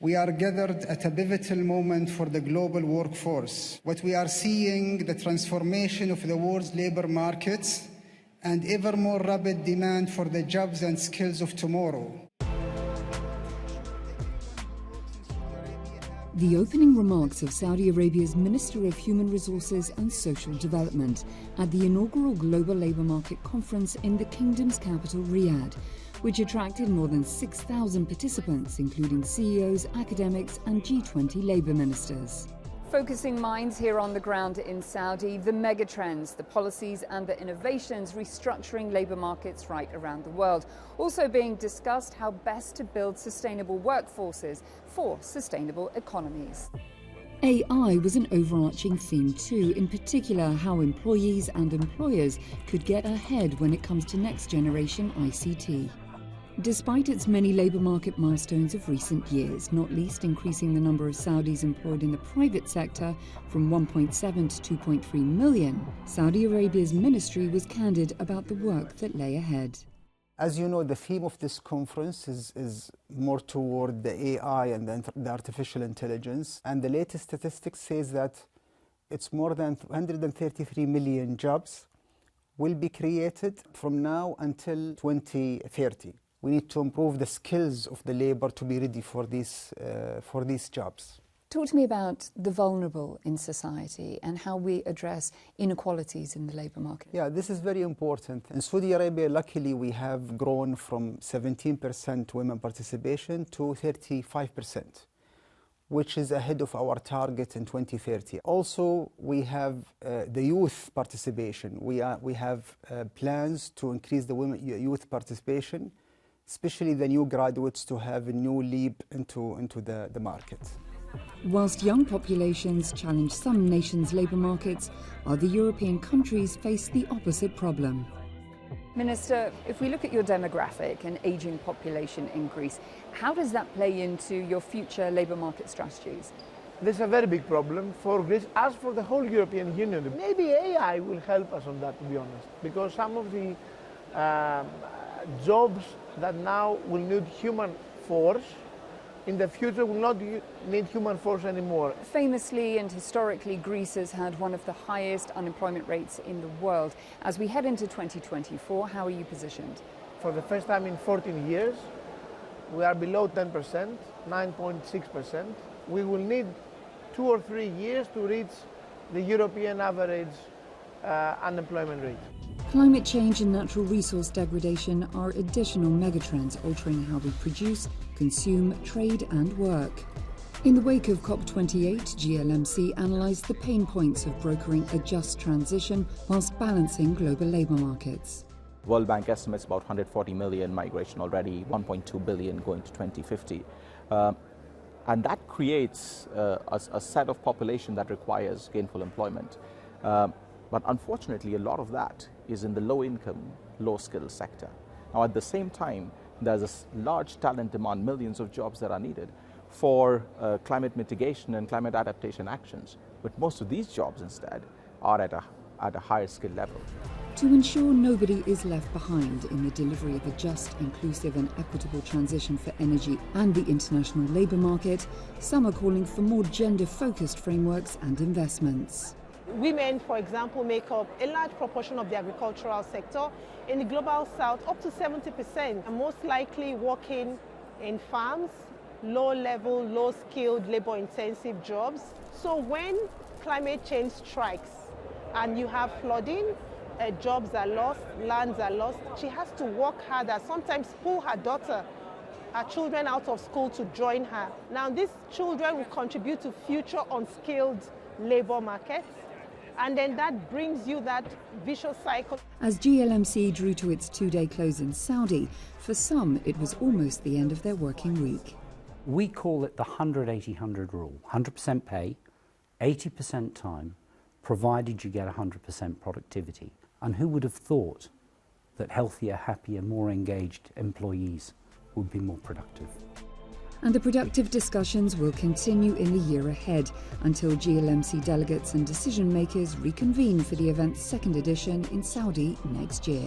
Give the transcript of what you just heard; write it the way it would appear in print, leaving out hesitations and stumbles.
We are gathered at a pivotal moment for the global workforce. What we are seeing, the transformation of the world's labor markets and ever more rapid demand for the jobs and skills of tomorrow. The opening remarks of Saudi Arabia's Minister of Human Resources and Social Development at the inaugural Global Labour Market Conference in the kingdom's capital, Riyadh, which attracted more than 6,000 participants, including CEOs, academics and G20 labour ministers. Focusing minds here on the ground in Saudi, the megatrends, the policies and the innovations restructuring labour markets right around the world. Also being discussed how best to build sustainable workforces for sustainable economies. AI was an overarching theme too, in particular how employees and employers could get ahead when it comes to next generation ICT. Despite its many labour market milestones of recent years, not least increasing the number of Saudis employed in the private sector from 1.7 to 2.3 million, Saudi Arabia's ministry was candid about the work that lay ahead. As you know, the theme of this conference is more toward the AI and the artificial intelligence. And the latest statistics says that it's more than 133 million jobs will be created from now until 2030. We need to improve the skills of the labor to be ready for these jobs. Talk to me about the vulnerable in society and how we address inequalities in the labour market. Yeah, this is very important. In Saudi Arabia, luckily, we have grown from 17% women participation to 35%, which is ahead of our target in 2030. Also, we have the youth participation. We have plans to increase the youth participation, especially the new graduates, to have a new leap into the market. Whilst young populations challenge some nations' labour markets, other European countries face the opposite problem. Minister, if we look at your demographic and ageing population in Greece, how does that play into your future labour market strategies? This is a very big problem for Greece, as for the whole European Union. Maybe AI will help us on that, to be honest, because some of the jobs that now will need human force, in the future will not need human force anymore. Famously and historically, Greece has had one of the highest unemployment rates in the world. As we head into 2024, how are you positioned? For the first time in 14 years, we are below 10%, 9.6%. We will need 2 or 3 years to reach the European average unemployment rate. Climate change and natural resource degradation are additional megatrends altering how we produce, consume, trade and work. In the wake of COP28, GLMC analysed the pain points of brokering a just transition whilst balancing global labour markets. World Bank estimates about 140 million migration already, 1.2 billion going to 2050. And that creates a set of population that requires gainful employment. But unfortunately, a lot of that is in the low-income, low-skill sector. Now, at the same time, there's a large talent demand, millions of jobs that are needed for climate mitigation and climate adaptation actions. But most of these jobs, instead, are at a higher skill level. To ensure nobody is left behind in the delivery of a just, inclusive and equitable transition for energy and the international labour market, some are calling for more gender-focused frameworks and investments. Women, for example, make up a large proportion of the agricultural sector. In the global south, up to 70% are most likely working in farms, low-level, low-skilled, labor-intensive jobs. So when climate change strikes and you have flooding, jobs are lost, lands are lost, she has to work harder, sometimes pull her children out of school to join her. Now, these children will contribute to future unskilled labor markets. And then that brings you that vicious cycle. As GLMC drew to its two-day close in Saudi, for some it was almost the end of their working week. We call it the 100-80-100 rule. 100% pay, 80% time, provided you get 100% productivity. And who would have thought that healthier, happier, more engaged employees would be more productive? And the productive discussions will continue in the year ahead until GLMC delegates and decision makers reconvene for the event's second edition in Saudi next year.